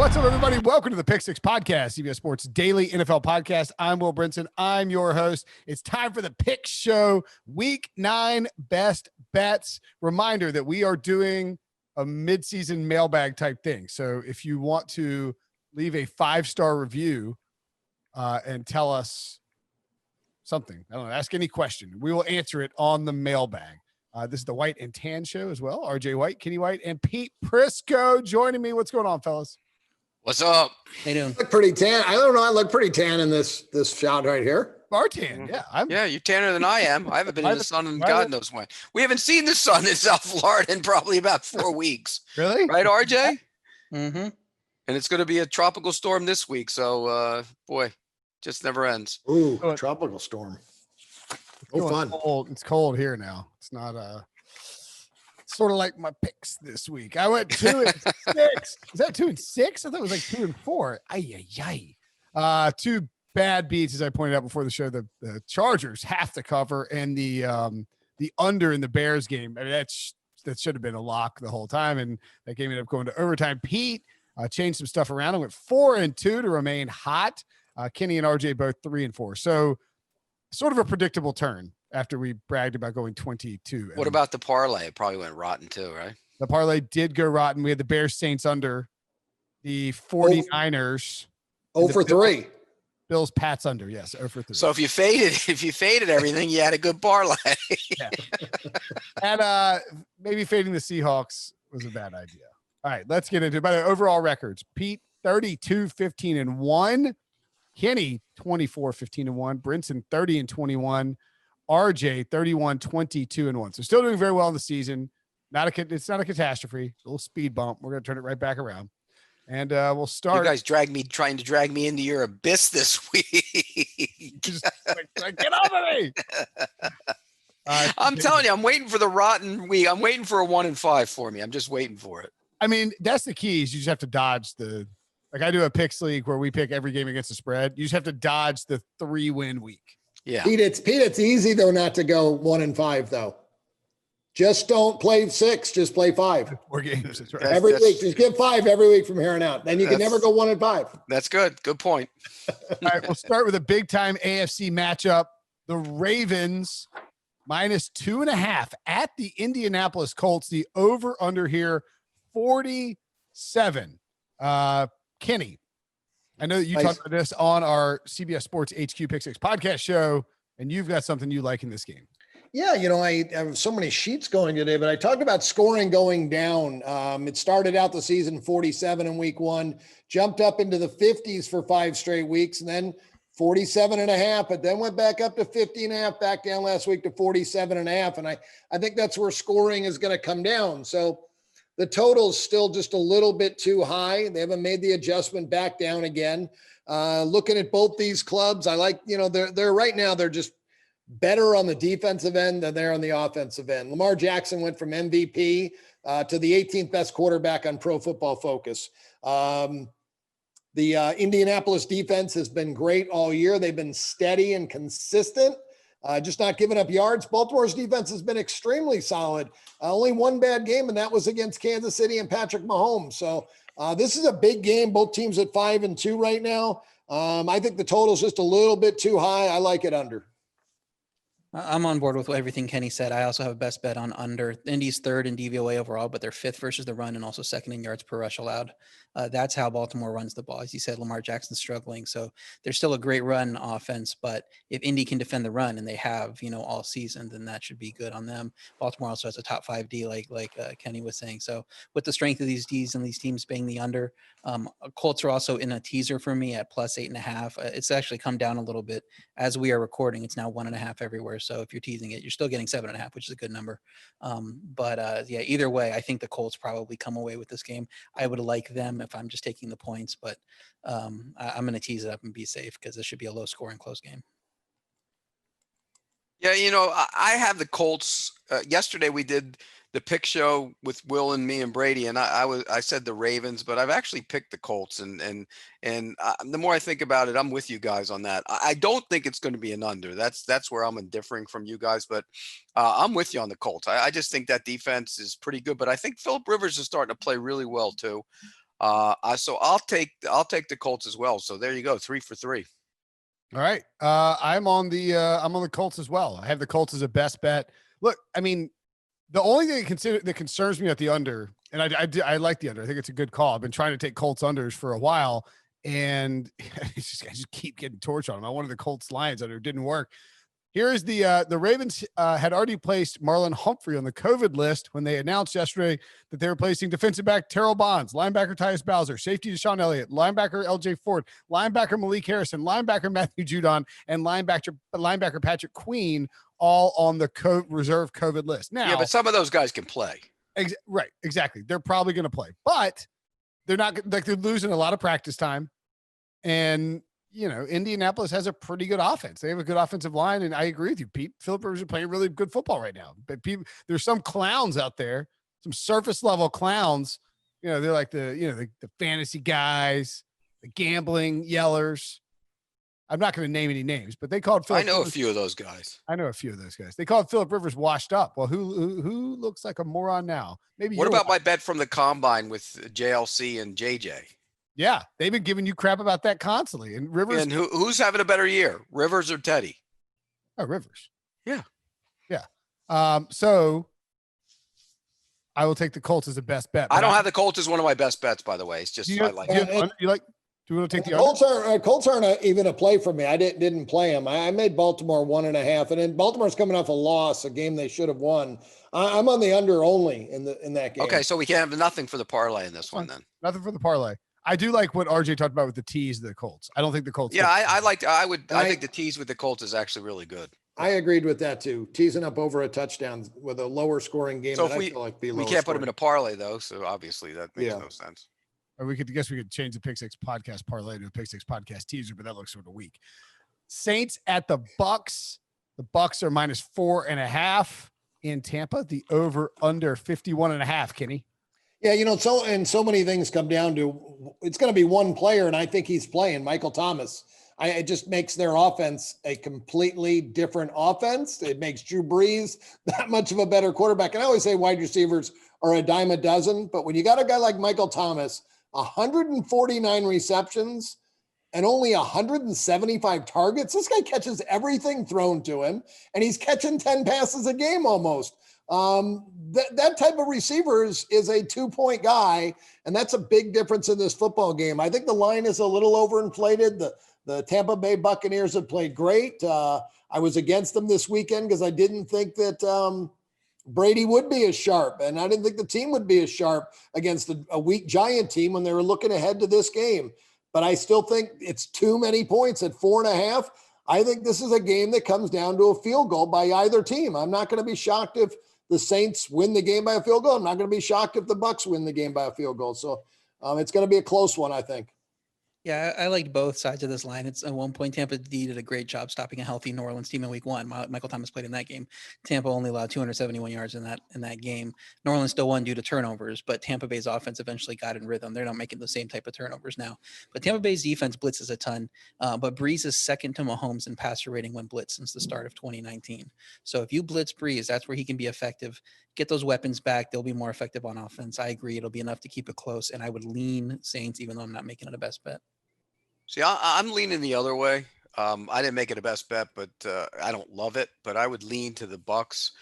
What's up, everybody? Welcome to the Pick Six Podcast, CBS Sports Daily NFL Podcast. I'm Will Brinson. I'm your host. It's time for the Pick Show, Week 9 Best Bets. Reminder that we are doing a midseason mailbag type thing. So if you want to leave a 5-star review and tell us something, I don't know, ask any question, we will answer it on the mailbag. This is the White and Tan Show as well. RJ White, Kenny White, and Pete Prisco joining me. What's going on, fellas? What's up? How you doing? Look pretty tan. I don't know. I look pretty tan in this shot right here. Bar tan, yeah. Yeah, you're tanner than I am. I haven't been in the sun in God knows when. We haven't seen the sun in South Florida in probably about 4 weeks. Really? Right, RJ? Mm-hmm. And it's going to be a tropical storm this week. So, boy, just never ends. Ooh, tropical storm. Oh, fun. It's cold here now. It's not sort of like my picks this week. I went 2 and 6. Is that 2 and 6? I thought it was like 2 and 4. Ay. 2 bad beats, as I pointed out before the show. The Chargers have to cover, and the under in the Bears game. I mean, that should have been a lock the whole time, and that game ended up going to overtime. Pete changed some stuff around and went 4 and 2 to remain hot. Kenny and RJ both 3 and 4. So sort of a predictable turn after we bragged about going 22. What about the parlay? It probably went rotten too, right? The parlay did go rotten. We had the Bears Saints under, the 49ers. 0 for 3. Bills Pats under. Yes, 0 for 3. So if you faded everything, you had a good parlay. Yeah. And maybe fading the Seahawks was a bad idea. All right, let's get into it. By the overall records, Pete 32-15-1. Kenny 24-15-1. Brinson 30-21. RJ 31-22-1. So still doing very well in the season. It's not a catastrophe. A little speed bump. We're going to turn it right back around. And we'll start. You guys trying to drag me into your abyss this week. Just like, get off of me. I'm telling you, I'm waiting for the rotten week. I'm waiting for a 1 and 5 for me. I'm just waiting for it. I mean, that's the key is you just have to dodge like I do a picks league where we pick every game against the spread. You just have to dodge the 3-win week. Yeah. Pete, it's easy though not to go 1 and 5 though. Just don't play 6. Just play 5. 4 games. That's right. Every week, just get 5 every week from here on out. Then you can never go 1 and 5. That's good. Good point. All right, we'll start with a big time AFC matchup. The Ravens -2.5 at the Indianapolis Colts. The over under here 47. Kenny, I know that you talked about this on our CBS Sports HQ Pick Six podcast show, and you've got something you like in this game. Yeah, I have so many sheets going today, but I talked about scoring going down. It started out the season 47 in week 1, jumped up into the 50s for 5 straight weeks, and then 47.5, but then went back up to 50.5, back down last week to 47.5. And I think that's where scoring is going to come down. So the total's still just a little bit too high. They haven't made the adjustment back down again. Looking at both these clubs, I like, they're right now, they're just better on the defensive end than they're on the offensive end. Lamar Jackson went from MVP to the 18th best quarterback on Pro Football Focus. The Indianapolis defense has been great all year. They've been steady and consistent. Just not giving up yards. Baltimore's defense has been extremely solid. Only 1 bad game, and that was against Kansas City and Patrick Mahomes. So this is a big game. Both teams at 5 and 2 right now. I think the total's just a little bit too high. I like it under. I'm on board with everything Kenny said. I also have a best bet on under. Indy's 3rd in DVOA overall, but they're 5th versus the run and also 2nd in yards per rush allowed. That's how Baltimore runs the ball. As you said, Lamar Jackson's struggling. So there's still a great run offense, but if Indy can defend the run, and they have, all season, then that should be good on them. Baltimore also has a top 5 D, like Kenny was saying. So with the strength of these Ds and these teams paying the under, Colts are also in a teaser for me at +8.5. It's actually come down a little bit as we are recording. It's now 1.5 everywhere. So if you're teasing it, you're still getting 7.5, which is a good number. Yeah, either way, I think the Colts probably come away with this game. I would like them if I'm just taking the points, but I'm going to tease it up and be safe because this should be a low scoring close game. Yeah, I have the Colts. Yesterday we did the pick show with Will and me and Brady, and I said the Ravens, but I've actually picked the Colts, and the more I think about it, I'm with you guys on that. I don't think it's going to be an under. That's where I'm differing from you guys, but I'm with you on the Colts. I just think that defense is pretty good, but I think Phillip Rivers is starting to play really well too. So I'll take the Colts as well. So there you go, 3 for 3. All right. I'm on the Colts as well. I have the Colts as a best bet. Look, I mean, the only thing that concerns me at the under, and I like the under. I think it's a good call. I've been trying to take Colts unders for a while, and I just keep getting torched on them. I wanted the Colts Lions under. It didn't work. Here is the Ravens had already placed Marlon Humphrey on the COVID list when they announced yesterday that they were placing defensive back Terrell Bonds, linebacker Tyus Bowser, safety Deshaun Elliott, linebacker LJ Ford, linebacker Malik Harrison, linebacker Matthew Judon, and linebacker Patrick Queen, all on the reserve COVID list. Now, yeah, but some of those guys can play. Right, exactly. They're probably going to play, but they're not like they're losing a lot of practice time, and Indianapolis has a pretty good offense. They have a good offensive line, and I agree with you, Pete. Philip Rivers are playing really good football right now. But there's some clowns out there, some surface level clowns. They're like the fantasy guys, the gambling yellers. I'm not going to name any names, but they called Philip. I know a few of those guys. They called Philip Rivers washed up. Well, who looks like a moron now? Maybe. What about my bet from the combine with JLC and JJ? Yeah, they've been giving you crap about that constantly. And Rivers. And who's having a better year, Rivers or Teddy? Oh, Rivers. Yeah. So I will take the Colts as the best bet. I don't have the Colts as one of my best bets, by the way. It's just I like it. Do you want to take the Colts aren't even a play for me. I didn't play them. I made Baltimore 1.5, and then Baltimore's coming off a loss, a game they should have won. I'm on the under only in that game. Okay, so we can have nothing for the parlay in this one then. Nothing for the parlay. I do like what RJ talked about with the tees of the Colts. I don't think the Colts. Yeah, I think the tees with the Colts is actually really good. I agreed with that too. Teasing up over a touchdown with a lower scoring game. So we can't put them in a parlay though, so obviously that makes no sense. Or we could change the Pick Six podcast parlay to a Pick Six podcast teaser, but that looks sort of weak. Saints at the Bucs. The Bucs are -4.5 in Tampa. The over under 51.5. Kenny. Yeah, so many things come down to it's going to be one player, and I think he's playing Michael Thomas. It just makes their offense a completely different offense. It makes Drew Brees that much of a better quarterback. And I always say wide receivers are a dime a dozen, but when you got a guy like Michael Thomas, 149 receptions and only 175 targets, this guy catches everything thrown to him, and he's catching 10 passes a game almost. That type of receiver is a 2-point guy, and that's a big difference in this football game. I think the line is a little overinflated. The Tampa Bay Buccaneers have played great. I was against them this weekend because I didn't think that Brady would be as sharp, and I didn't think the team would be as sharp against a weak Giant team when they were looking ahead to this game. But I still think it's too many points at 4.5. I think this is a game that comes down to a field goal by either team. I'm not going to be shocked if the Saints win the game by a field goal. I'm not going to be shocked if the Bucs win the game by a field goal. So it's going to be a close one, I think. Yeah, I liked both sides of this line. It's at one point Tampa D did a great job stopping a healthy New Orleans team in Week 1. Michael Thomas played in that game. Tampa only allowed 271 yards in that game. New Orleans still won due to turnovers, but Tampa Bay's offense eventually got in rhythm. They're not making the same type of turnovers now. But Tampa Bay's defense blitzes a ton. But Breeze is second to Mahomes in passer rating when blitz since the start of 2019. So if you blitz Breeze, that's where he can be effective. Get those weapons back. They'll be more effective on offense. I agree. It'll be enough to keep it close. And I would lean Saints, even though I'm not making it a best bet. See, I'm leaning the other way. I didn't make it a best bet, but I don't love it. But I would lean to the Bucs.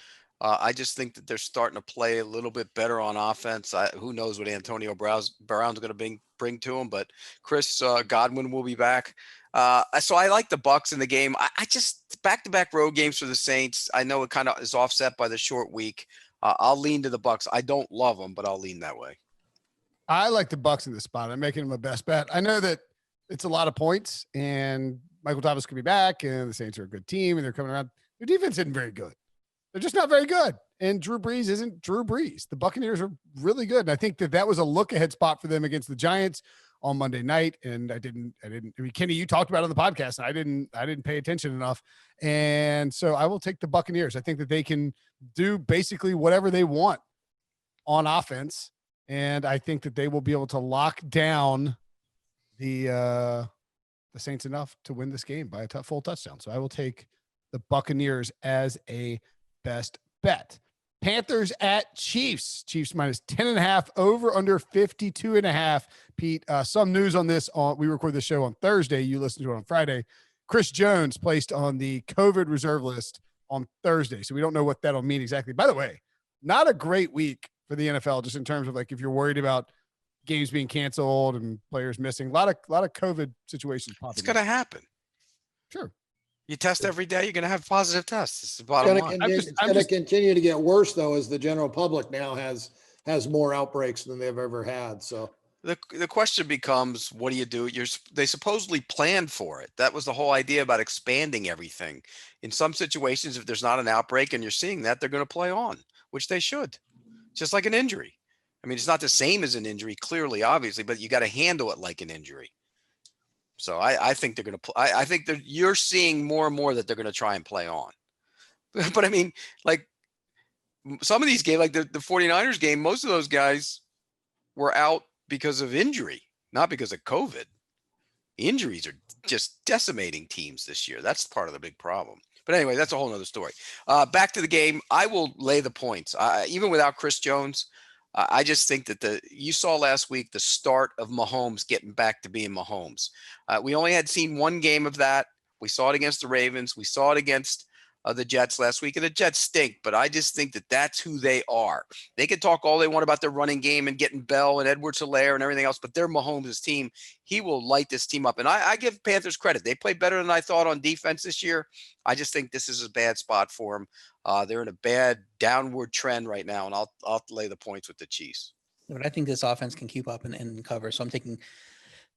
I just think that they're starting to play a little bit better on offense. Who knows what Antonio Brown's going to bring to him? But Chris Godwin will be back. So I like the Bucs in the game. I just back-to-back road games for the Saints. I know it kind of is offset by the short week. I'll lean to the Bucs. I don't love them, but I'll lean that way. I like the Bucs in this spot. I'm making them a best bet. I know that it's a lot of points, and Michael Thomas could be back, and the Saints are a good team, and they're coming around. Their defense isn't very good. They're just not very good. And Drew Brees isn't Drew Brees. The Buccaneers are really good. And I think that was a look ahead spot for them against the Giants on Monday night. And I mean, Kenny, you talked about it on the podcast, and I didn't pay attention enough. And so I will take the Buccaneers. I think that they can do basically whatever they want on offense. And I think that they will be able to lock down the Saints enough to win this game by a full touchdown. So I will take the Buccaneers as a best bet. Panthers at Chiefs. Chiefs minus 10.5, over under 52.5. Pete, some news on this. We record the show on Thursday. You listen to it on Friday. Chris Jones placed on the COVID reserve list on Thursday. So we don't know what that'll mean exactly. By the way, not a great week for the NFL, just in terms of like if you're worried about games being canceled and players missing. A lot of COVID situations popping. It's going to happen. Sure. You test every day, you're going to have positive tests. It's the bottom line. It's going to continue to get worse, though, as the general public now has more outbreaks than they've ever had. So the question becomes, what do you do? They supposedly planned for it. That was the whole idea about expanding everything. In some situations, if there's not an outbreak and you're seeing that, they're going to play on, which they should, just like an injury. I mean, it's not the same as an injury, clearly, obviously, but you got to handle it like an injury. So I think they're going to play. I think that you're seeing more and more that they're going to try and play on. But I mean, like some of these games, like the 49ers game, most of those guys were out because of injury, not because of COVID. Injuries are just decimating teams this year. That's part of the big problem. But anyway, that's a whole nother story. Back to the game. I will lay the points. Even without Chris Jones, I just think that you saw last week the start of Mahomes getting back to being Mahomes. We only had seen one game of that. We saw it against the Ravens. We saw it against the Jets last week, and the Jets stink. But I just think that that's who they are. They can talk all they want about their running game and getting Bell and Edwards-Helaire and everything else, but they're Mahomes' team. He will light this team up. And I give Panthers credit. They played better than I thought on defense this year. I just think this is a bad spot for them. They're in a bad downward trend right now, and I'll lay the points with the Chiefs. But I think this offense can keep up and cover. So I'm taking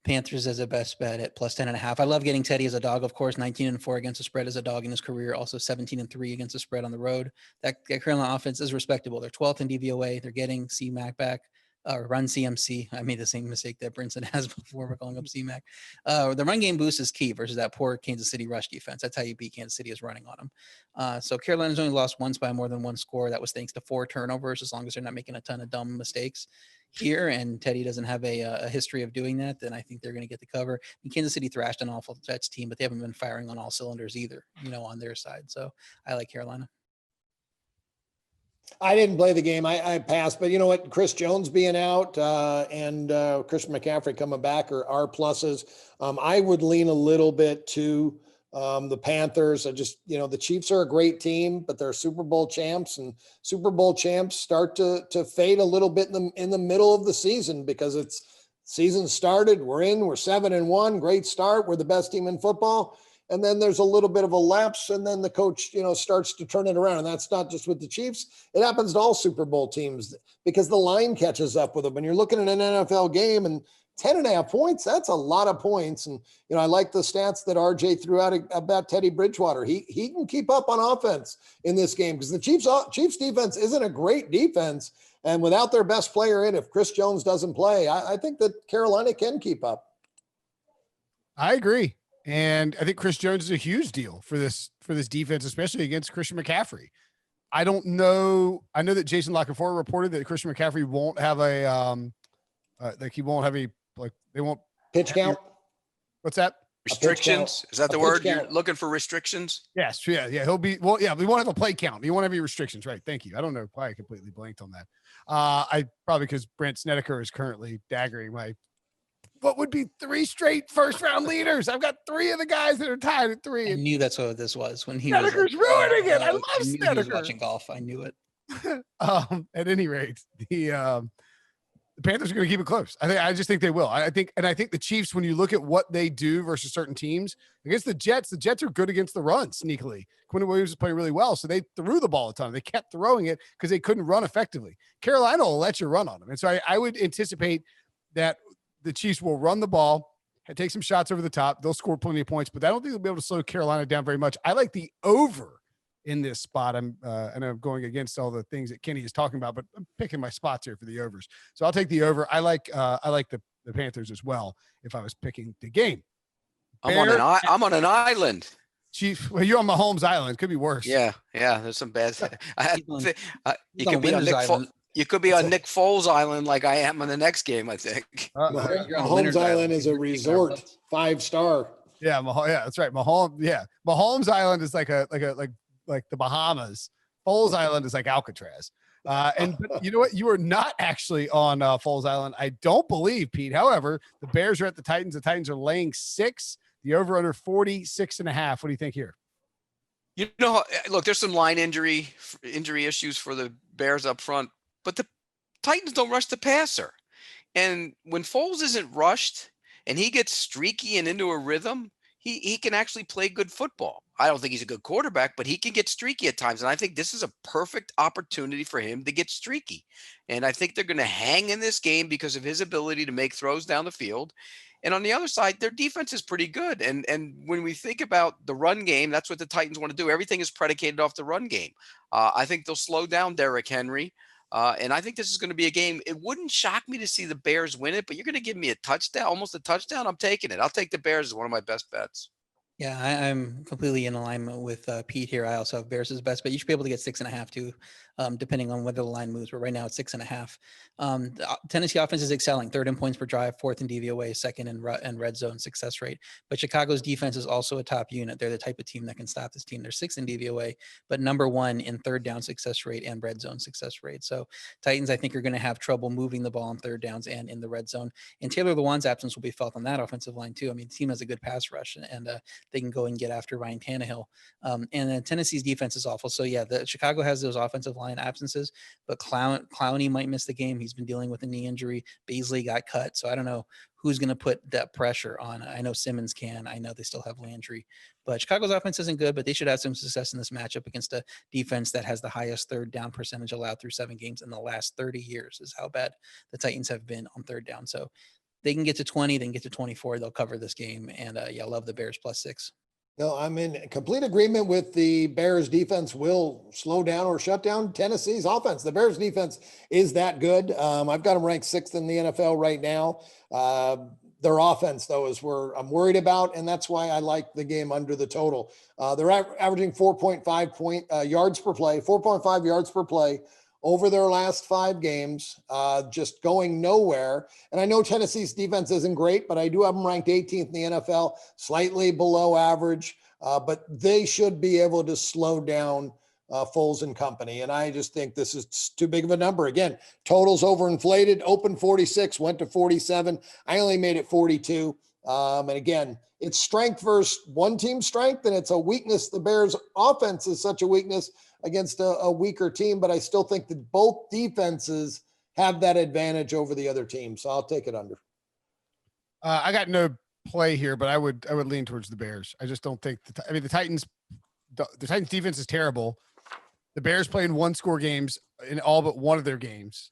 Panthers as a best bet at plus 10.5. I love getting Teddy as a dog, of course, 19-4 against the spread as a dog in his career, also 17-3 against the spread on the road. That Carolina offense is respectable. They're 12th in DVOA. They're getting C-Mac back. Run CMC. I made the same mistake that Brinson has before. We're calling up C-Mac. The run game boost is key versus that poor Kansas City rush defense. That's how you beat Kansas City, is running on them. So Carolina's only lost once by more than one score. That was thanks to 4 turnovers, as long as they're not making a ton of dumb mistakes here. And Teddy doesn't have a history of doing that. Then I think they're going to get the cover. And Kansas City thrashed an awful Jets team, but they haven't been firing on all cylinders either, on their side. So I like Carolina. I didn't play the game. I passed, but you know what? Chris Jones being out and Christian McCaffrey coming back are pluses. I would lean a little bit to the Panthers. The Chiefs are a great team, but they're Super Bowl champs, and Super Bowl champs start to fade a little bit in the middle of the season because season started. We're 7-1, great start. We're the best team in football. And then there's a little bit of a lapse, and then the coach, starts to turn it around. And that's not just with the Chiefs. It happens to all Super Bowl teams because the line catches up with them. And you're looking at an NFL game, and 10.5 points, that's a lot of points. And, I like the stats that RJ threw out about Teddy Bridgewater. He can keep up on offense in this game because the Chiefs defense isn't a great defense. And without their best player in, if Chris Jones doesn't play, I think that Carolina can keep up. I agree. And I think Chris Jones is a huge deal for this defense, especially against Christian McCaffrey. I don't know. I know that Jason Lockenford reported that Christian McCaffrey won't have they won't pitch count. What's that? Restrictions. Is that the word? You're looking for restrictions? Yes. Yeah. He'll be, we won't have a play count. He won't have any restrictions. Right. Thank you. I don't know why I completely blanked on that. I probably because Brent Snedeker is currently daggering what would be 3 straight first round leaders. I've got 3 of the guys that are tied at 3. I knew that's what this was when Snedeker's ruining it. I love Snedeker. He was watching golf. I knew it. At any rate, the Panthers are going to keep it close. I just think they will. I think the Chiefs, when you look at what they do versus certain teams against the Jets are good against the run sneakily. Quinn Williams is playing really well. So they threw the ball a ton. They kept throwing it because they couldn't run effectively. Carolina will let you run on them. And so I would anticipate that the Chiefs will run the ball and take some shots over the top. They'll score plenty of points, but I don't think they'll be able to slow Carolina down very much. I like the over in this spot. And I'm going against all the things that Kenny is talking about, but I'm picking my spots here for the overs. So I'll take the over. I like the Panthers as well if I was picking the game. I'm on an island. Chief, well, you're on Mahomes Island. Could be worse. Yeah. There's some bad. You could be on Nick Foles. You could be on Nick Foles Island like I am on the next game, I think. Mahomes Island is a resort, 5-star. Yeah, that's right. Mahomes Island is like the Bahamas Foles Island is like Alcatraz. But you know what? You are not actually on Foles Island, I don't believe, Pete. However, the Bears are at the Titans. The Titans are laying 6. The over under 46.5. What do you think here? You know, look, there's some line injury issues for the Bears up front, but the Titans don't rush the passer. And when Foles isn't rushed and he gets streaky and into a rhythm, he can actually play good football. I don't think he's a good quarterback, but he can get streaky at times. And I think this is a perfect opportunity for him to get streaky. And I think they're going to hang in this game because of his ability to make throws down the field. And on the other side, their defense is pretty good. And when we think about the run game, that's what the Titans want to do. Everything is predicated off the run game. I think they'll slow down Derrick Henry. And I think this is going to be a game. It wouldn't shock me to see the Bears win it, but you're going to give me a touchdown, almost a touchdown. I'm taking it. I'll take the Bears as one of my best bets. Yeah, I'm completely in alignment with Pete here. I also have Bears as best, but you should be able to get 6.5 too, depending on whether the line moves. But right now it's 6.5. The Tennessee offense is excelling, 3rd in points per drive, 4th in DVOA, 2nd in red zone success rate. But Chicago's defense is also a top unit. They're the type of team that can stop this team. They're 6th in DVOA, but number 1 in 3rd down success rate and red zone success rate. So Titans, I think, are going to have trouble moving the ball on 3rd downs and in the red zone. And Taylor Lewan's absence will be felt on that offensive line too. I mean, the team has a good pass rush, and they can go and get after Ryan Tannehill. And then Tennessee's defense is awful. So yeah, the Chicago has those offensive line absences, but Clowney might miss the game. He's been dealing with a knee injury. Beasley got cut. So I don't know who's going to put that pressure on. I know Simmons can. I know they still have Landry, but Chicago's offense isn't good, but they should have some success in this matchup against a defense that has the highest 3rd down percentage allowed through 7 games in the last 30 years is how bad the Titans have been on 3rd down. So they can get to 20, they can get to 24. They'll cover this game. And yeah, I love the Bears +6. No, I'm in complete agreement with the Bears defense will slow down or shut down Tennessee's offense. The Bears defense is that good. I've got them ranked 6th in the NFL right now. Their offense, though, is where I'm worried about, and that's why I like the game under the total. They're averaging 4.5 yards per play, 4.5 yards per play over their last 5 games, just going nowhere. And I know Tennessee's defense isn't great, but I do have them ranked 18th in the NFL, slightly below average, but they should be able to slow down Foles and company. And I just think this is too big of a number. Again, totals overinflated, open 46, went to 47. I only made it 42. And again, it's strength versus one team strength, and it's a weakness. The Bears offense is such a weakness against a weaker team, but I still think that both defenses have that advantage over the other team. So I'll take it under. I got no play here, but I would lean towards the Bears. I just don't think the Titans defense is terrible. The Bears play in 1-score games in all but one of their games,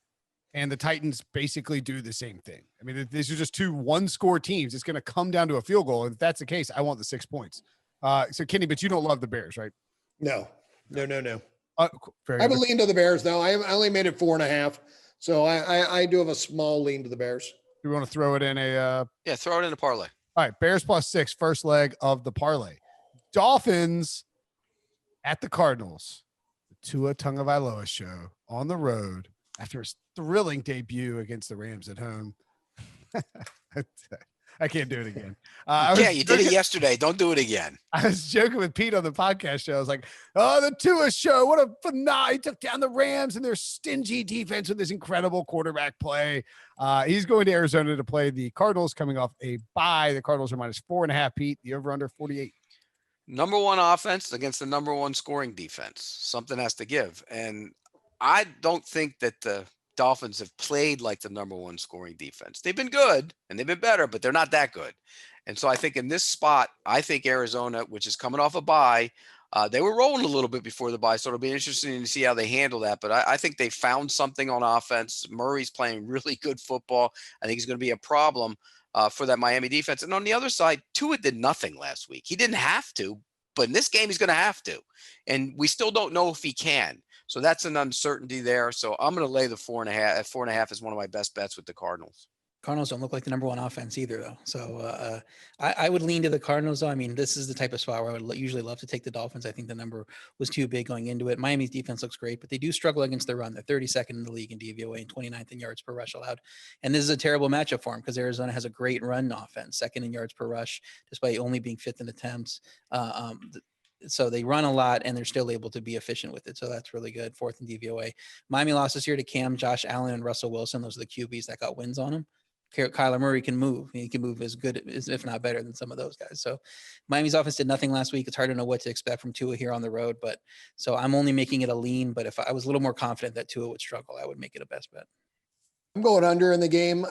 and the Titans basically do the same thing. I mean, these are just 2 1-score teams. It's going to come down to a field goal. And if that's the case, I want the 6 points. So Kenny, but you don't love the Bears, right? No. I Fair have a lean to the Bears, though. I only made it 4.5. So I do have a small lean to the Bears. You want to throw it in a Yeah, throw it in a parlay. All right, Bears +6, first leg of the parlay. Dolphins at the Cardinals. The Tua Tagovailoa show on the road after his thrilling debut against the Rams at home. I can't do it again. Yeah, you did it yesterday. Don't do it again. I was joking with Pete on the podcast show. I was like, oh, the Tua show. What a phenomenal. He took down the Rams and their stingy defense with this incredible quarterback play. He's going to Arizona to play the Cardinals coming off a bye. The Cardinals are -4.5, Pete. The over-under 48. Number 1 offense against the number 1 scoring defense. Something has to give. And I don't think that the Dolphins have played like the number 1 scoring defense. They've been good and they've been better, but they're not that good. And so I think in this spot, I think Arizona, which is coming off a bye, they were rolling a little bit before the bye, so it'll be interesting to see how they handle that. But I think they found something on offense. Murray's playing really good football. I think he's going to be a problem for that Miami defense. And on the other side, Tua did nothing last week. He didn't have to, but in this game, he's going to have to. And we still don't know if he can. So that's an uncertainty there. So I'm going to lay the 4.5. 4.5 is one of my best bets with the Cardinals. Cardinals don't look like the number 1 offense either, though. So I would lean to the Cardinals, though. I mean, this is the type of spot where I would usually love to take the Dolphins. I think the number was too big going into it. Miami's defense looks great, but they do struggle against the run. They're 32nd in the league in DVOA and 29th in yards per rush allowed. And this is a terrible matchup for them because Arizona has a great run offense, 2nd in yards per rush, despite only being 5th in attempts. So they run a lot and they're still able to be efficient with it. So that's really good. 4th and DVOA. Miami lost this year to Cam, Josh Allen, and Russell Wilson. Those are the QBs that got wins on them. Kyler Murray can move. He can move as good as, if not better than some of those guys. So Miami's offense did nothing last week. It's hard to know what to expect from Tua here on the road, but so I'm only making it a lean, but if I was a little more confident that Tua would struggle, I would make it a best bet. I'm going under in the game.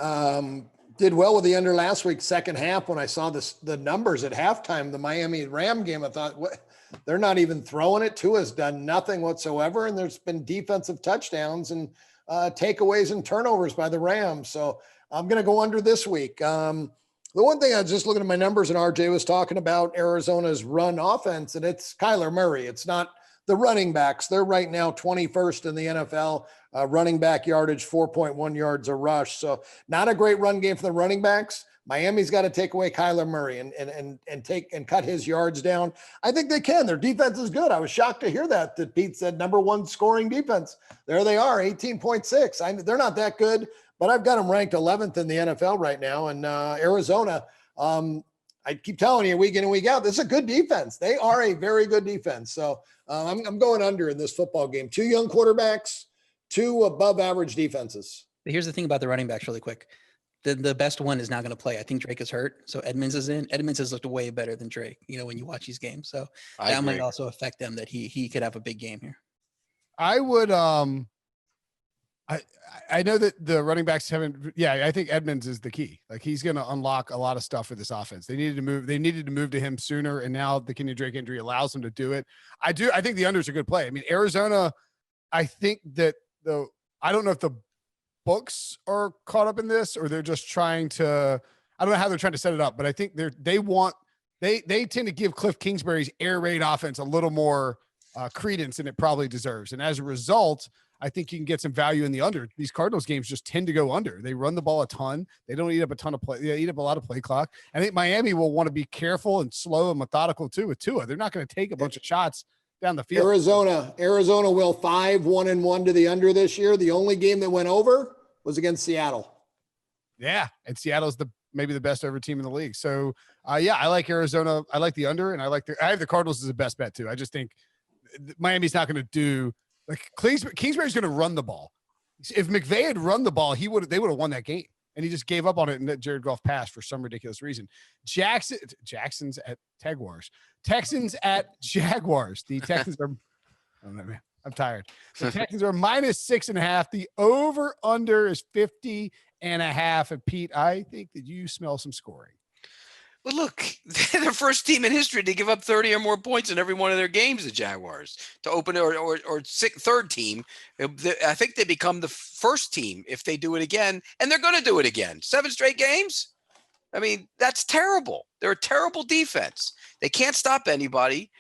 Did well with the under last week, second half. When I saw the numbers at halftime, the Miami Ram game, I thought, what? They're not even throwing it. Tua's done nothing whatsoever. And there's been defensive touchdowns and takeaways and turnovers by the Rams. So I'm going to go under this week. The one thing I was just looking at my numbers, and RJ was talking about Arizona's run offense, and it's Kyler Murray. It's not the running backs. They're right now 21st in the NFL, running back yardage, 4.1 yards a rush. So not a great run game for the running backs. Miami's got to take away Kyler Murray and cut his yards down. I think they can. Their defense is good. I was shocked to hear that Pete said number 1 scoring defense. There they are, 18.6. They're not that good, but I've got them ranked 11th in the NFL right now. And Arizona, I keep telling you week in and week out, this is a good defense. They are a very good defense. So I'm going under in this football game. 2 young quarterbacks, 2 above average defenses. But here's the thing about the running backs really quick. The best one is not going to play. I think Drake is hurt. So Edmonds is in. Edmonds has looked way better than Drake, when you watch these games. So that might also affect them that he could have a big game here. I would, I know that the running backs haven't, I think Edmonds is the key. Like he's going to unlock a lot of stuff for this offense. They needed to move to him sooner. And now the Kenyon Drake injury allows them to do it. I think the under's a good play. I mean, Arizona, I think that I don't know if the books are caught up in this or they're just trying to, I don't know how they're trying to set it up, but I think they tend to give Cliff Kingsbury's air raid offense a little more credence than it probably deserves. And as a result, I think you can get some value in the under. These Cardinals games just tend to go under. They run the ball a ton. They don't eat up a ton of play. They eat up a lot of play clock. I think Miami will want to be careful and slow and methodical too with Tua. They're not going to take a bunch of shots down the field. Arizona will 5-1-1 to the under this year. The only game that went over was against Seattle. Yeah, and Seattle's maybe the best over team in the league. So, I like Arizona. I like the under, and I have the Cardinals as the best bet too. I just think Miami's not going to do like Kingsbury's going to run the ball. If McVay had run the ball, they would have won that game. And he just gave up on it and let Jared Goff pass for some ridiculous reason. Jackson's at Jaguars. Texans at Jaguars. The Texans are, oh man, I'm tired. The Texans are -6.5. The over under is 50.5. And Pete, I think that you smell some scoring. Well, look, they're the first team in history to give up 30 or more points in every one of their games, the Jaguars, to open or third team. I think they become the first team if they do it again, and they're going to do it again. 7 straight games? I mean, that's terrible. They're a terrible defense. They can't stop anybody.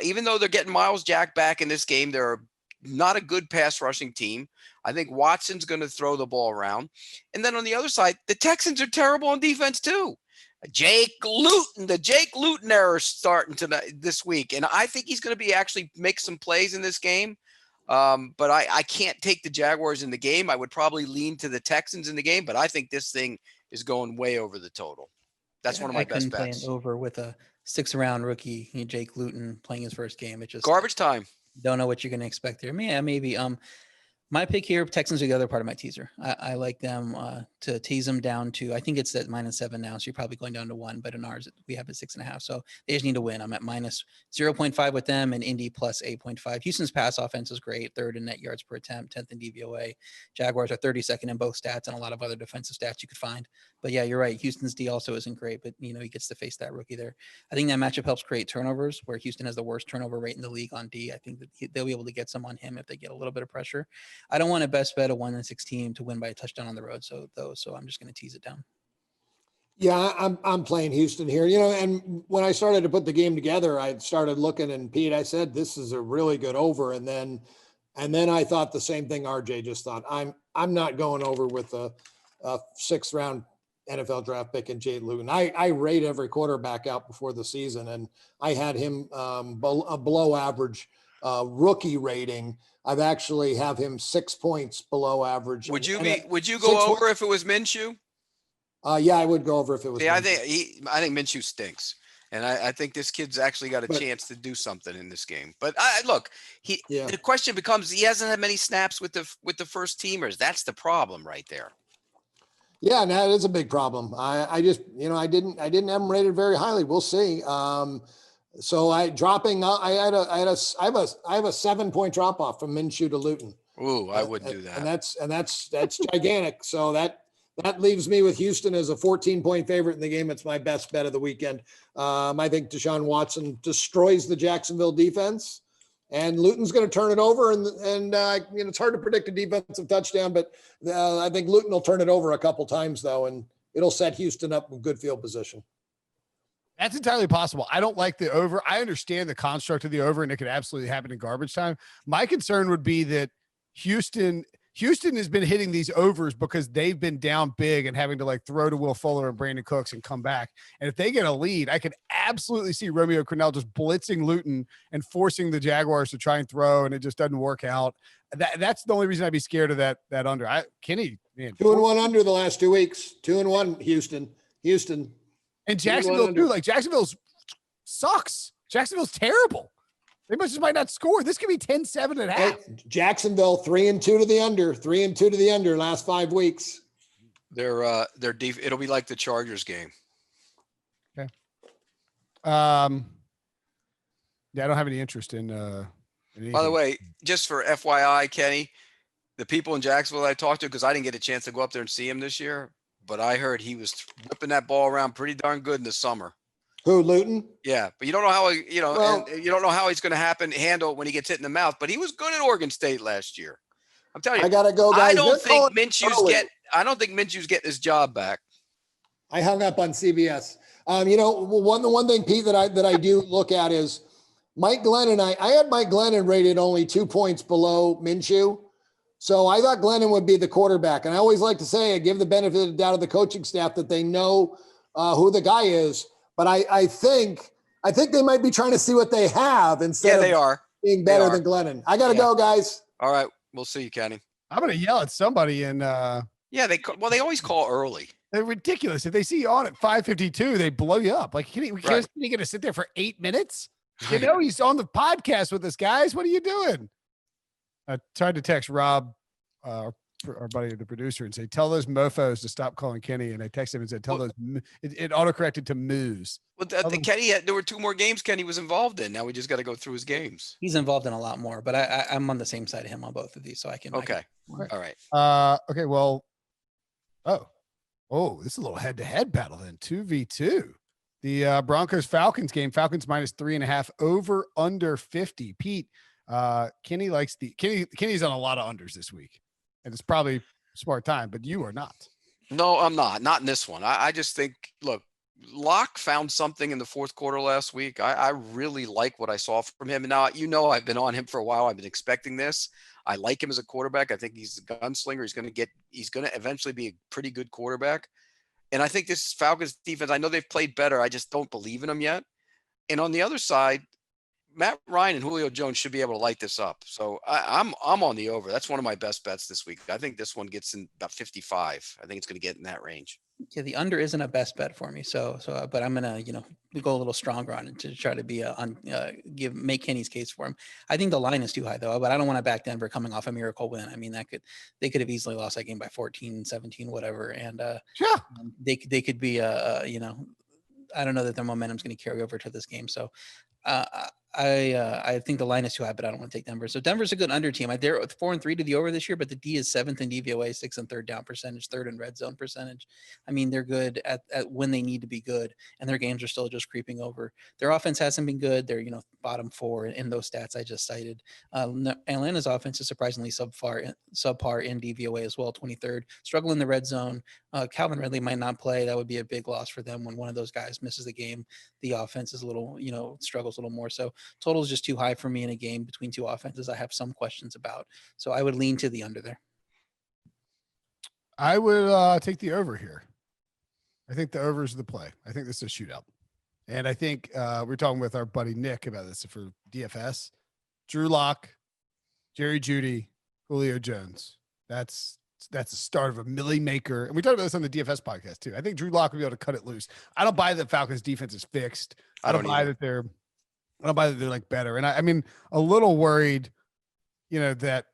Even though they're getting Miles Jack back in this game, they're not a good pass rushing team. I think Watson's going to throw the ball around. And then on the other side, the Texans are terrible on defense too. The Jake Luton error starting this week. And I think he's going to actually make some plays in this game. But I can't take the Jaguars in the game. I would probably lean to the Texans in the game, but I think this thing is going way over the total. That's one of my best bets. Play over with a 6th-round rookie, Jake Luton, playing his first game. It just garbage time. Don't know what you're going to expect there. Yeah, maybe. My pick here, Texans are the other part of my teaser. I like them to tease them down to, I think it's at -7 now, so you're probably going down to 1, but in ours, we have it 6.5. So they just need to win. I'm at -0.5 with them and Indy plus 8.5. Houston's pass offense is great, 3rd in net yards per attempt, 10th in DVOA. Jaguars are 32nd in both stats and a lot of other defensive stats you could find. But yeah, you're right. Houston's D also isn't great, but he gets to face that rookie there. I think that matchup helps create turnovers where Houston has the worst turnover rate in the league on D. I think that they'll be able to get some on him if they get a little bit of pressure. I don't want to best bet a 1-16 to win by a touchdown on the road. So I'm just going to tease it down. Yeah, I'm playing Houston here, and when I started to put the game together, I started looking, and Pete, I said, this is a really good over. And then I thought the same thing RJ just thought. I'm not going over with a 6th-round NFL draft pick in Jake Luton. I rate every quarterback out before the season, and I had him a below average rookie rating. I've actually have him 6 points below average. Would you go over if it was Minshew? Yeah, I would go over if it was. Yeah, I think Minshew stinks, And I think this kid's actually got a But- chance to do something in this game. But look, Yeah. the question becomes, he hasn't had many snaps with the first teamers. That's the problem right there. Yeah, and that is a big problem. I just, I didn't have him rated very highly. We'll see. So I have a 7-point drop off from Minshew to Luton. Ooh, I wouldn't do that. And that's gigantic. So that leaves me with Houston as a 14-point favorite in the game. It's my best bet of the weekend. I think Deshaun Watson destroys the Jacksonville defense, and Luton's going to turn it over. And it's hard to predict a defensive touchdown, but I think Luton will turn it over a couple times though, and it'll set Houston up with good field position. That's entirely possible. I don't like the over. I understand the construct of the over, and it could absolutely happen in garbage time. My concern would be that Houston has been hitting these overs because they've been down big and having to like throw to Will Fuller and Brandon Cooks and come back. And if they get a lead, I could absolutely see Romeo Crennel just blitzing Luton and forcing the Jaguars to try and throw, and it just doesn't work out. That's the only reason I'd be scared of that under. Kenny, man, 2-1 under the last 2 weeks. 2-1 Houston. And Jacksonville too. Like Jacksonville sucks. Jacksonville's terrible. They just might not score. This could be 10-7 at half. Jacksonville 3-2 to the under. 3-2 to the under last 5 weeks. They're deep. It'll be like the Chargers game. Okay. Yeah, I don't have any interest in. By the way, just for FYI, Kenny, the people in Jacksonville I talked to, because I didn't get a chance to go up there and see him this year, but I heard he was whipping that ball around pretty darn good in the summer. Who, Luton? Yeah, but you don't know how and you don't know how he's going to handle it when he gets hit in the mouth. But he was good at Oregon State last year. I'm telling you, I gotta go, guys. I don't think Minshew's getting his job back. I hung up on CBS. One thing, Pete, that I do look at is Mike Glennon. I had Mike Glennon rated only 2 points below Minshew. So I thought Glennon would be the quarterback. And I always like to say, I give the benefit of the doubt of the coaching staff that they know who the guy is. But I think they might be trying to see what they have instead of being better than Glennon. I got to go, guys. All right. We'll see you, Kenny. I'm going to yell at somebody. And they always call early. They're ridiculous. If they see you on at 5:52, they blow you up. Like, you're going to sit there for 8 minutes? You know, he's on the podcast with us, guys. What are you doing? I tried to text Rob, our buddy, the producer, and say, tell those mofos to stop calling Kenny. And I texted him and said, it autocorrected to Moose. Well, Kenny, there were 2 more games Kenny was involved in. Now we just got to go through his games. He's involved in a lot more, but I'm on the same side of him on both of these, so I can. Okay. All right. Okay. Well, this is a little head-to-head battle then. 2v2. The Broncos-Falcons game. Falcons -3.5 over under 50. Pete, Kenny likes Kenny's on a lot of unders this week, and it's probably a smart time, but you are not. No, I'm not in this one. I just think, look, Locke found something in the fourth quarter last week. I really like what I saw from him. And now, I've been on him for a while. I've been expecting this. I like him as a quarterback. I think he's a gunslinger. He's going to eventually be a pretty good quarterback. And I think this Falcons defense, I know they've played better. I just don't believe in them yet. And on the other side, Matt Ryan and Julio Jones should be able to light this up. So I'm on the over. That's one of my best bets this week. I think this one gets in about 55. I think it's going to get in that range. Yeah, the under isn't a best bet for me. So, but I'm gonna, go a little stronger on it to try to be make Kenny's case for him. I think the line is too high though, but I don't want to back Denver coming off a miracle win. I mean, they could have easily lost that game by 14, 17, whatever, and they could be I don't know that their momentum is going to carry over to this game. So, I think the line is too high, but I don't want to take Denver. So Denver's a good under team. They're 4-3 to the over this year, but the D is 7th in DVOA, 6th and 3rd down percentage, 3rd in red zone percentage. I mean, they're good at when they need to be good, and their games are still just creeping over. Their offense hasn't been good. They're bottom 4 in those stats I just cited. Atlanta's offense is surprisingly subpar in DVOA as well, 23rd. Struggle in the red zone. Calvin Ridley might not play. That would be a big loss for them when one of those guys misses the game. The offense is a little, struggles a little more. So total is just too high for me in a game between two offenses I have some questions about. So I would lean to the under there. I would take the over here. I think the over is the play. I think this is a shootout. And I think we're talking with our buddy Nick about this for DFS. Drew Lock, Jerry Jeudy, Julio Jones. That's that's the start of a Millie maker. And we talked about this on the DFS podcast too. I think Drew Lock will be able to cut it loose. I don't buy that Falcons defense is fixed. I don't buy that they're like better. And I mean, a little worried, that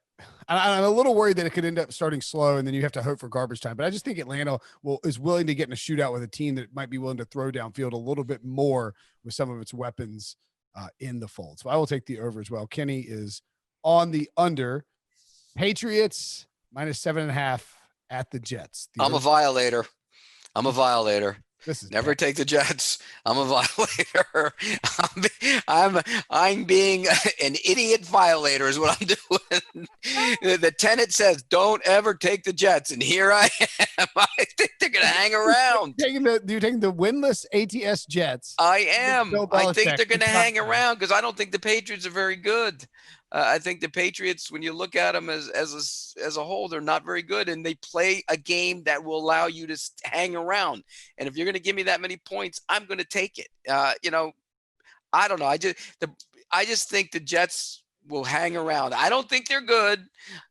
I'm a little worried that it could end up starting slow and then you have to hope for garbage time. But I just think Atlanta is willing to get in a shootout with a team that might be willing to throw downfield a little bit more with some of its weapons in the fold. So I will take the over as well. Kenny is on the under. Patriots -7.5 at the Jets. I'm a violator. Never take the Jets. I'm a violator. I'm being an idiot violator is what I'm doing. The tenant says, don't ever take the Jets. And here I am. I think they're going to hang around. You're taking the winless ATS Jets. I am. I think they're going to hang around because I don't think the Patriots are very good. I think the Patriots, when you look at them as a whole, they're not very good, and they play a game that will allow you to hang around. And if you're going to give me that many points, I'm going to take it. I don't know. I just think the Jets will hang around. I don't think they're good,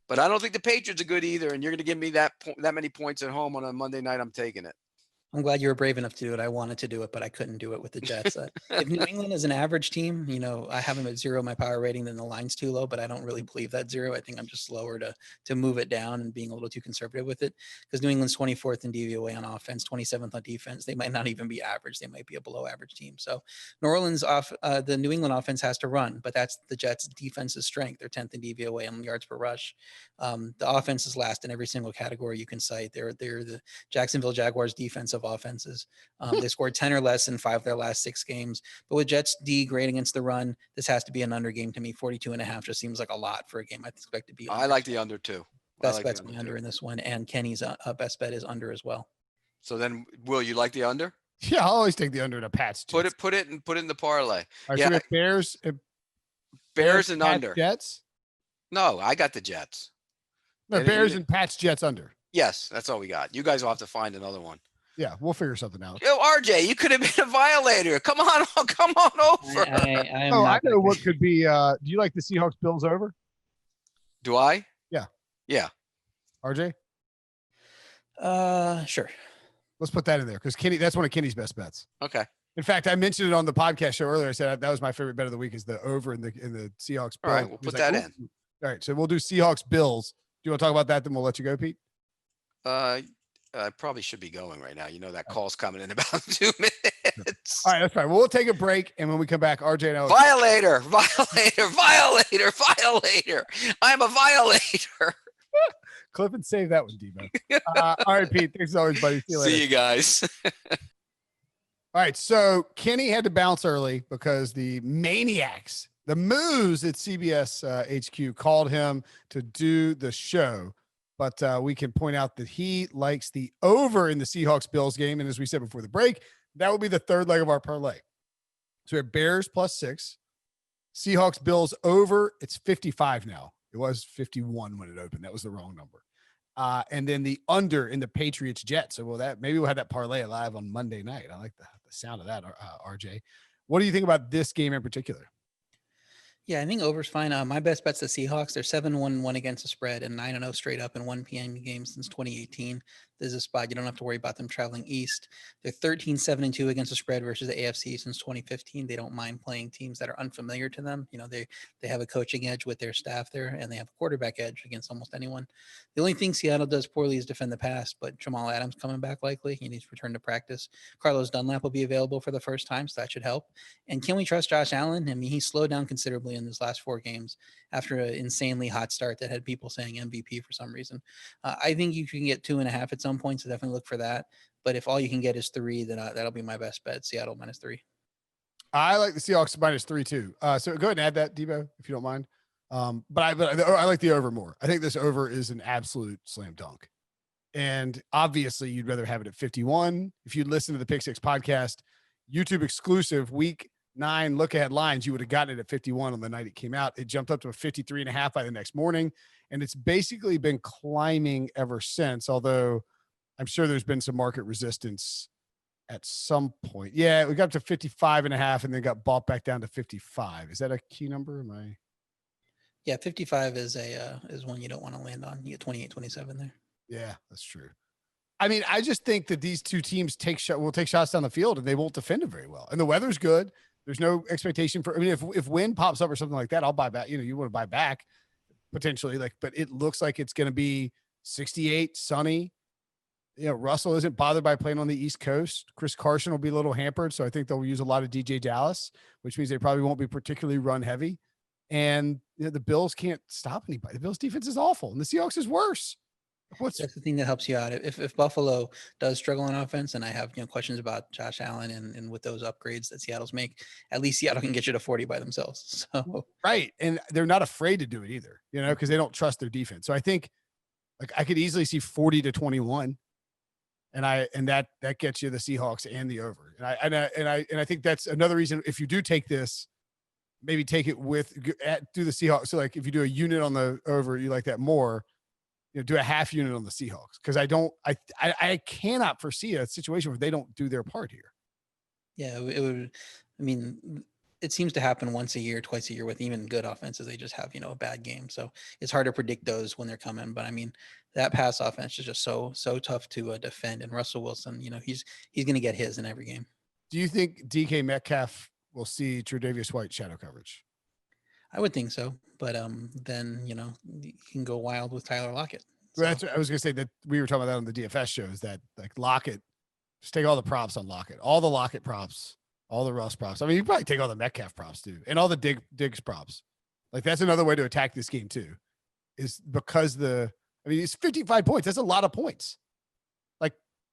but I don't think the Patriots are good either. And you're going to give me that many points at home on a Monday night, I'm taking it. I'm glad you were brave enough to do it. I wanted to do it, but I couldn't do it with the Jets. If New England is an average team, I have them at 0 my power rating, then the line's too low, but I don't really believe that 0. I think I'm just slower to move it down and being a little too conservative with it because New England's 24th in DVOA on offense, 27th on defense. They might not even be average. They might be a below average team. So New Orleans the New England offense has to run, but that's the Jets defense's strength. They're 10th in DVOA on yards per rush. The offense is last in every single category you can cite. They're the Jacksonville Jaguars defensive offenses. They scored 10 or less in 5 of their last 6 games. But with Jets D great against the run, this has to be an under game to me. 42.5 just seems like a lot for a game I expect to be under. I like the under too. Best bet's my under in this one. And Kenny's best bet is under as well. So then, Will, you like the under? Yeah, I'll always take the under in a Pats. Jets. Put it in the parlay. Right, yeah, so Bears and Pats, under. Jets. No, I got the Jets. No, Bears and Pats Jets under. Yes, that's all we got. You guys will have to find another one. Yeah, we'll figure something out. Yo, RJ, you could have been a violator. Come on over. I know what could be. Do you like the Seahawks Bills over? Do I? Yeah. Yeah. RJ? Sure. Let's put that in there because that's one of Kenny's best bets. Okay. In fact, I mentioned it on the podcast show earlier. I said that was my favorite bet of the week is the over in the Seahawks Bills. All right, we'll put that in. All right, so we'll do Seahawks Bills. Do you want to talk about that? Then we'll let you go, Pete. I probably should be going right now. That call's coming in about 2 minutes. All right, that's fine. Well, we'll take a break, and when we come back, RJ and I violator. I'm a violator. Clip and save that one, Debo. All right, Pete. Thanks as always, buddy. See you later. See you guys. All right, so Kenny had to bounce early because the maniacs, the Moos at CBS HQ called him to do the show. But we can point out that he likes the over in the Seahawks Bills game. And as we said before the break, that will be the third leg of our parlay. So we have Bears +6, Seahawks Bills over. It's 55 now. It was 51 when it opened. That was the wrong number. And then the under in the Patriots-Jets. So maybe we'll have that parlay live on Monday night. I like the sound of that, RJ. What do you think about this game in particular? Yeah, I think over's fine. My best bet's the Seahawks. They're 7-1-1 against the spread and 9-0 straight up in 1 p.m. games since 2018. There's a spot you don't have to worry about them traveling east. They're 13-7-2 against the spread versus the AFC since 2015. They don't mind playing teams that are unfamiliar to them. They have a coaching edge with their staff there, and they have a quarterback edge against almost anyone. The only thing Seattle does poorly is defend the pass, but Jamal Adams coming back likely. He needs to return to practice. Carlos Dunlap will be available for the first time, so that should help. And can we trust Josh Allen? I mean, he slowed down considerably in his last 4 games after an insanely hot start that had people saying MVP for some reason. I think you can get 2.5 at some point, so definitely look for that. But if all you can get is 3, then that'll be my best bet. Seattle -3. I like the Seahawks -3 too. So go ahead and add that, Debo, if you don't mind. But I like the over more. I think this over is an absolute slam dunk. And obviously you'd rather have it at 51. If you'd listen to the Pick 6 podcast, YouTube exclusive week 9 look ahead lines, you would have gotten it at 51 on the night it came out. It jumped up to a 53.5 by the next morning. And it's basically been climbing ever since, although I'm sure there's been some market resistance at some point. Yeah, we got up to 55.5 and then got bought back down to 55. Is that a key number? Am I? Yeah, 55 is one you don't want to land on. You get 28, 27 there. Yeah, that's true. I mean, I just think that these two teams will take shots down the field and they won't defend it very well. And the weather's good. There's no expectation for, I mean, if wind pops up or something like that, I'll buy back. You want to buy back potentially, but it looks like it's going to be 68, sunny. Russell isn't bothered by playing on the East Coast. Chris Carson will be a little hampered. So I think they'll use a lot of DJ Dallas, which means they probably won't be particularly run heavy. And the Bills can't stop anybody. The Bills defense is awful and the Seahawks is worse. That's the thing that helps you out. If Buffalo does struggle on offense, and I have questions about Josh Allen and with those upgrades that Seattle's make, at least Seattle can get you to 40 by themselves. So right, and they're not afraid to do it either, because they don't trust their defense. So I think I could easily see 40-21, and that gets you the Seahawks and the over. And I think that's another reason if you do take this, maybe take it do the Seahawks. So if you do a unit on the over, you like that more. Do a half unit on the Seahawks because I cannot foresee a situation where they don't do their part here. Yeah, it would. I mean, it seems to happen once a year, twice a year with even good offenses. They just have a bad game, so it's hard to predict those when they're coming. But I mean, that pass offense is just so tough to defend. And Russell Wilson, he's going to get his in every game. Do you think DK Metcalf will see Tre'Davious White shadow coverage? I would think so, but then you can go wild with Tyler Lockett. So. Well, that's what I was going to say that we were talking about that on the DFS shows that Lockett, just take all the props on Lockett, all the Lockett props, all the Russ props. I mean, you probably take all the Metcalf props too, and all the Diggs props. That's another way to attack this game too, is because it's 55 points. That's a lot of points.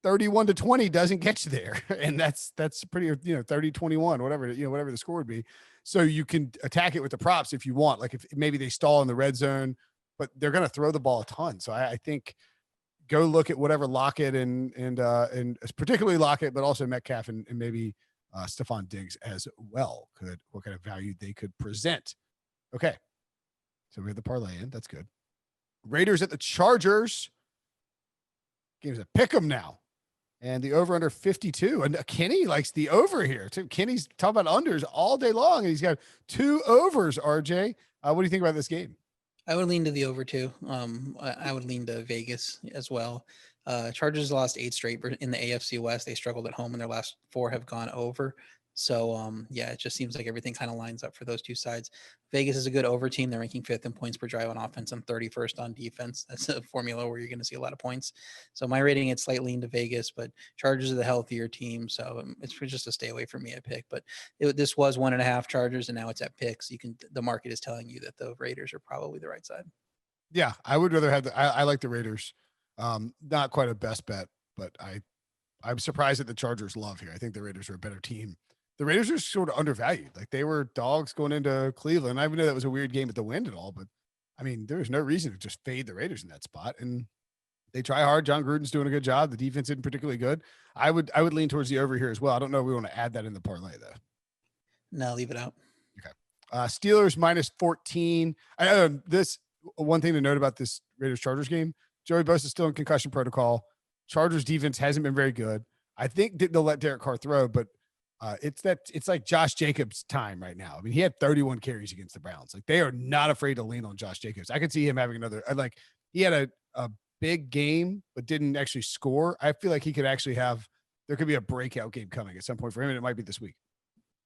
31-20 doesn't get you there. And that's pretty, 30-21, whatever the score would be. So you can attack it with the props if you want. If maybe they stall in the red zone, but they're going to throw the ball a ton. So I think go look at whatever Lockett and particularly Lockett, but also Metcalf and maybe Stephon Diggs as well what kind of value they could present. Okay. So we have the parlay in. That's good. Raiders at the Chargers. Game's a pick 'em now. And the over under 52. And Kenny likes the over here too. Kenny's talking about unders all day long, and he's got 2 overs. RJ, what do you think about this game? I would lean to the over too. I would lean to Vegas as well. Chargers lost 8 straight in the AFC West. They struggled at home, and their last 4 have gone over. So, it just seems like everything kind of lines up for those two sides. Vegas is a good over team. They're ranking 5th in points per drive on offense and 31st on defense. That's a formula where you're going to see a lot of points. So my rating, it's slightly into Vegas, but Chargers are the healthier team. So it's just a stay away from me at pick. But this was 1.5 Chargers, and now it's at picks. The market is telling you that the Raiders are probably the right side. Yeah, I would rather have I like the Raiders. Not quite a best bet, but I'm surprised at the Chargers love here. I think the Raiders are a better team. The Raiders are sort of undervalued. They were dogs going into Cleveland. I even know that was a weird game with the wind and all, but I mean, there's no reason to just fade the Raiders in that spot. And they try hard. John Gruden's doing a good job. The defense isn't particularly good. I would lean towards the over here as well. I don't know if we want to add that in the parlay though. No, leave it out. Okay. Steelers -14. This one thing to note about this Raiders Chargers game, Joey Bosa is still in concussion protocol. Chargers defense hasn't been very good. I think they'll let Derek Carr throw, but it's like Josh Jacobs' time right now. I mean, he had 31 carries against the Browns. They are not afraid to lean on Josh Jacobs. I could see him having another, he had a big game, but didn't actually score. I feel like he could actually there could be a breakout game coming at some point for him, and it might be this week.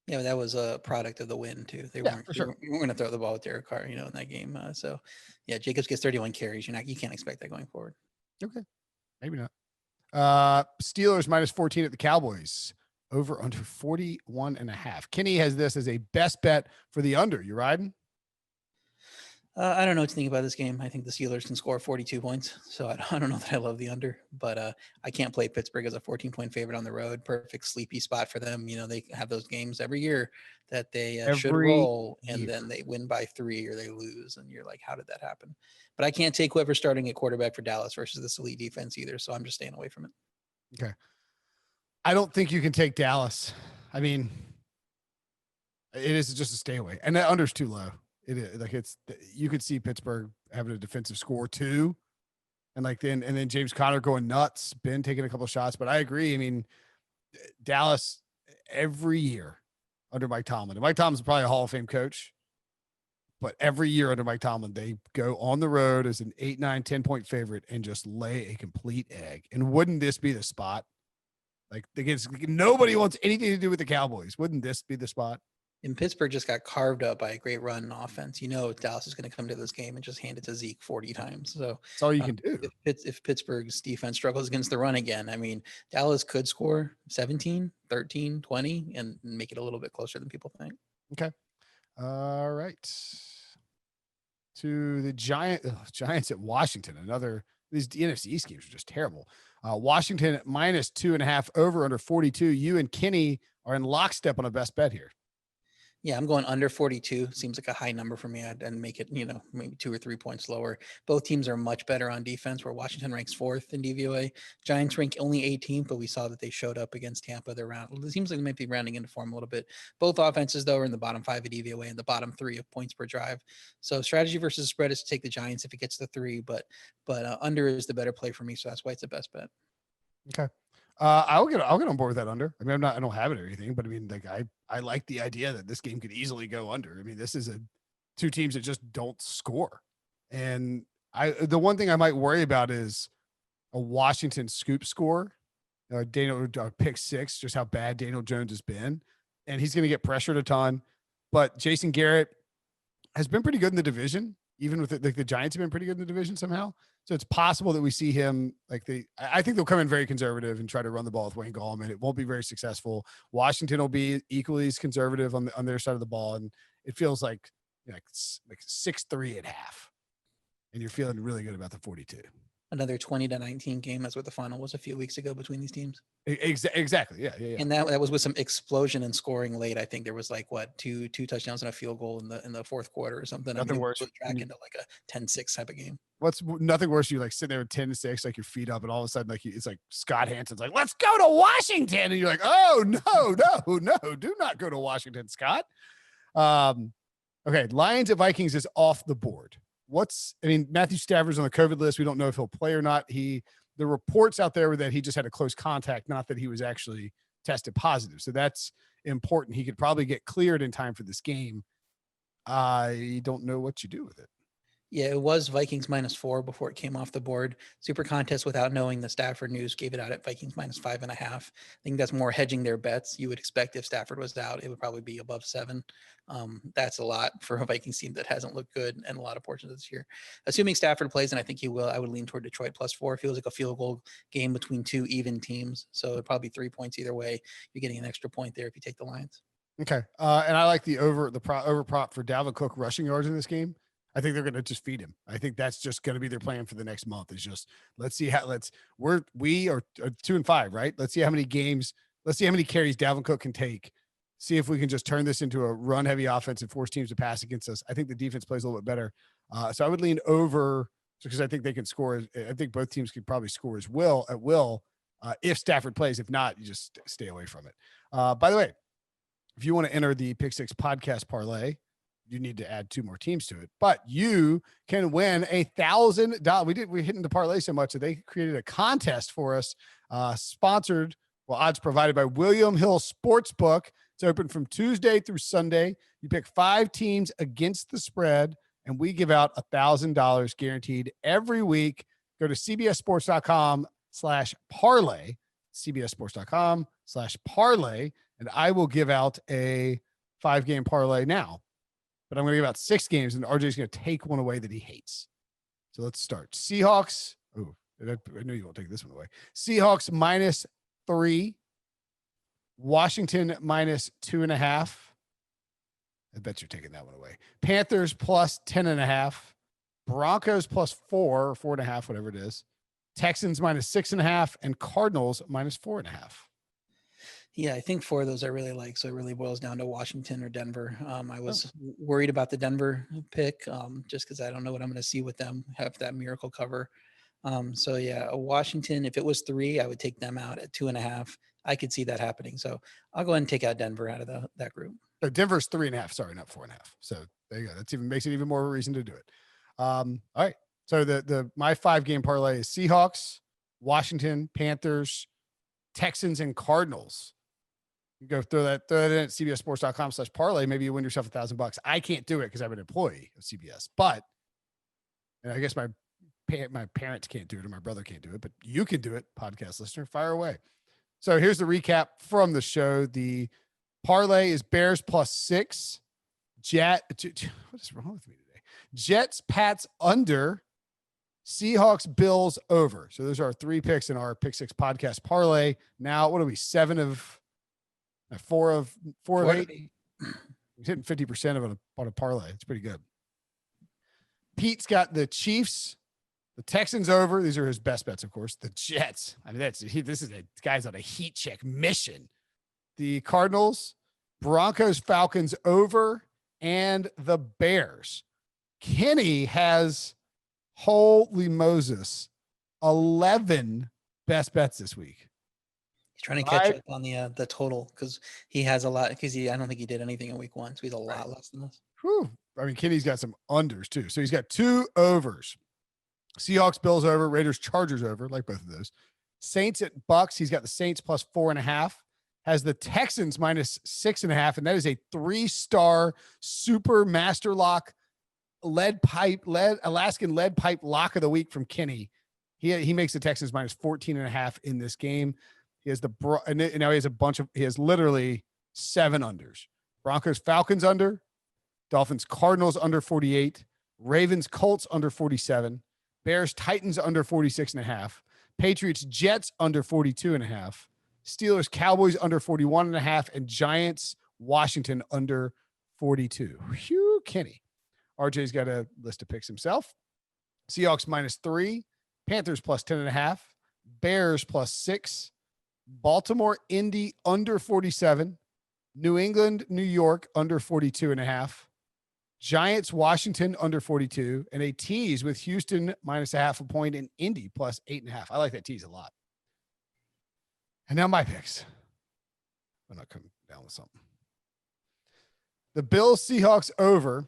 Yeah, but that was a product of the win too. They weren't going to throw the ball with Derek Carr, in that game. So yeah, Jacobs gets 31 carries. You can't expect that going forward. Okay. Maybe not. Steelers -14 at the Cowboys. Over under 41.5. Kenny has this as a best bet for the under. You riding? I don't know what to think about this game. I think the Steelers can score 42 points. So I don't know that I love the under, but I can't play Pittsburgh as a 14-point favorite on the road. Perfect sleepy spot for them. They have those games every year that they should roll, and then they win by 3 or they lose. And you're like, how did that happen? But I can't take whoever's starting at quarterback for Dallas versus this elite defense either. So I'm just staying away from it. Okay. I don't think you can take Dallas. I mean, it is just a stay away, and that under's too low. It is you could see Pittsburgh having a defensive score too, and then James Conner going nuts, Ben taking a couple of shots. But I agree. I mean, Dallas every year under Mike Tomlin. And Mike Tomlin's probably a Hall of Fame coach, But every year under Mike Tomlin, they go on the road as an 8, 9, 10-point favorite and just lay a complete egg. And wouldn't this be the spot? Like, nobody wants anything to do with the Cowboys. Wouldn't this be the spot? And Pittsburgh just got carved up by a great run in offense. You know, Dallas is going to come to this game and just hand it to Zeke 40 times. So that's all you can do. If Pittsburgh's defense struggles against the run again, I mean, Dallas could score 17, 13, 20 and make it a little bit closer than people think. Okay. All right. To the Giants at Washington. These NFC East games are just terrible. Washington at -2.5 over under 42. You and Kenny are in lockstep on a best bet here. Yeah, I'm going under 42. Seems like a high number for me. I'd make it, maybe 2 or 3 points lower. Both teams are much better on defense, where Washington ranks 4th in DVOA. Giants rank only 18th, but we saw that they showed up against Tampa. It seems like they might be rounding into form a little bit. Both offenses, though, are in the bottom 5 of DVOA and the bottom 3 of points per drive. So strategy versus spread is to take the Giants if it gets to 3, but under is the better play for me. So that's why it's the best bet. Okay. I'll get on board with that under. I mean, I don't have it or anything, but I mean, like I like the idea that this game could easily go under. I mean, this is two teams that just don't score. And the one thing I might worry about is a Washington scoop score. Daniel pick 6, just how bad Daniel Jones has been. And he's going to get pressured a ton, but Jason Garrett has been pretty good in the division, even with the Giants have been pretty good in the division somehow. So it's possible that we see him I think they'll come in very conservative and try to run the ball with Wayne Gallman. It won't be very successful. Washington will be equally as conservative on their side of the ball. And it feels like 6-3 at half. And you're feeling really good about the 42. Another 20-19 game. That's what the final was a few weeks ago between these teams. Exactly. Yeah. And that was with some explosion in scoring late. I think there was two touchdowns and a field goal in the fourth quarter or something. Nothing worse. Track into like a 10-6 type of game. What's nothing worse? You sitting there with 10-6, like your feet up, and all of a sudden, it's like Scott Hanson's like, "Let's go to Washington," and you're like, "Oh no, do not go to Washington, Scott." Okay, Lions at Vikings is off the board. Matthew Stafford's on the COVID list. We don't know if he'll play or not. The reports out there were that he just had a close contact, not that he was actually tested positive. So that's important. He could probably get cleared in time for this game. I don't know what you do with it. Yeah, it was Vikings -4 before it came off the board. Super contest without knowing the Stafford news gave it out at Vikings -5.5. I think that's more hedging their bets. You would expect if Stafford was out, it would probably be above 7. That's a lot for a Vikings team that hasn't looked good in a lot of portions of this year. Assuming Stafford plays, and I think he will, I would lean toward Detroit +4. It feels like a field goal game between 2 even teams. So it'd probably be 3 points either way. You're getting an extra point there if you take the Lions. Okay. And I like the over prop for Dalvin Cook rushing yards in this game. I think they're going to just feed him. I think that's just going to be their plan for the next month. Is just we are 2-5, right? Let's see how many carries Dalvin Cook can take. See if we can just turn this into a run heavy offense and force teams to pass against us. I think the defense plays a little bit better. So I would lean over because I think they can score. I think both teams could probably score at will if Stafford plays. If not, you just stay away from it. By the way, if you want to enter the Pick 6 podcast parlay, you need to add 2 more teams to it, but you can win $1,000. We're hitting the parlay so much that they created a contest for us, sponsored. Odds provided by William Hill Sportsbook. It's open from Tuesday through Sunday. You pick 5 teams against the spread, and we give out $1,000 guaranteed every week. Go to cbssports.com/parlay, cbssports.com/parlay, and I will give out a 5-game parlay now. But I'm going to give out 6 games, and RJ's going to take one away that he hates. So let's start. Seahawks. Oh, I knew you won't take this one away. Seahawks -3. Washington -2.5. I bet you're taking that one away. Panthers +10.5. Broncos +4 or 4.5, whatever it is. Texans -6.5, and Cardinals -4.5. Yeah, I think 4 of those I really like. So it really boils down to Washington or Denver. I was worried about the Denver pick just because I don't know what I'm going to see with them, have that miracle cover. So yeah, Washington, if it was 3, I would take them out at 2.5. I could see that happening. So I'll go ahead and take out Denver out of that group. Denver's 3.5. Sorry, not 4.5. So there you go. That makes it even more of a reason to do it. All right. So my 5-game parlay is Seahawks, Washington, Panthers, Texans, and Cardinals. You go throw that in at cbssports.com/parlay. Maybe you win yourself $1,000. I can't do it because I'm an employee of CBS, but and I guess my parents can't do it or my brother can't do it, but you can do it, podcast listener. Fire away. So here's the recap from the show. The parlay is Bears +6. What is wrong with me today? Jets, Pats under. Seahawks, Bills over. So those are our 3 picks in our Pick 6 podcast parlay. Now, what are we? 4 of 8. He's hitting 50% of it on a parlay. It's pretty good. Pete's got the Chiefs, the Texans over. These are his best bets, of course. The Jets. I mean, this is a guy's on a heat check mission. The Cardinals, Broncos, Falcons over, and the Bears. Kenny has, holy Moses, 11 best bets this week. He's trying to catch up on the total because he has a lot. Because I don't think he did anything in week 1, so he's a lot less than this. Whew. I mean, Kenny's got some unders too. So he's got 2 overs. Seahawks, Bills over, Raiders, Chargers over, like both of those. Saints at Bucs. He's got the Saints +4.5. Has the Texans -6.5, and that is a 3-star super master lock Alaskan lead pipe lock of the week from Kenny. He makes the Texans -14.5 in this game. He has now he has literally 7 unders. Broncos, Falcons under, Dolphins, Cardinals under 48, Ravens, Colts under 47, Bears, Titans under 46.5, Patriots, Jets under 42.5, Steelers, Cowboys under 41.5, and Giants, Washington under 42. Phew, Kenny. RJ's got a list of picks himself. Seahawks -3, Panthers +10.5, Bears +6, Baltimore, Indy under 47, New England, New York under 42.5, Giants, Washington under 42, and a tease with Houston -0.5 point and Indy +8.5. I like that tease a lot. And now my picks. I'm not coming down with something. The Bills, Seahawks over.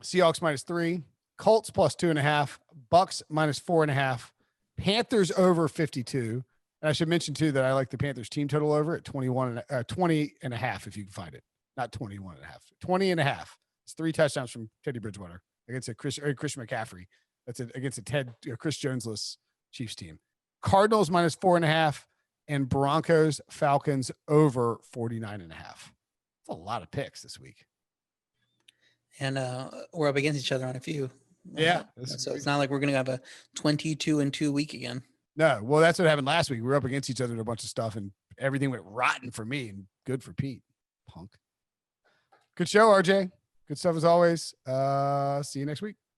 Seahawks -3, Colts +2.5, Bucs -4.5, Panthers over 52. And I should mention too that I like the Panthers team total over at 20.5 if you can find it. Not 21.5, 20.5. It's 3 touchdowns from Teddy Bridgewater against a Christian McCaffrey. That's against a Chris Jonesless Chiefs team. Cardinals -4.5 and Broncos Falcons over 49.5. That's a lot of picks this week. And we're up against each other on a few. Yeah. So it's not like we're going to have a 22-2 week again. No. Well, that's what happened last week. We were up against each other in a bunch of stuff and everything went rotten for me and good for Pete. Punk. Good show, RJ. Good stuff as always. See you next week.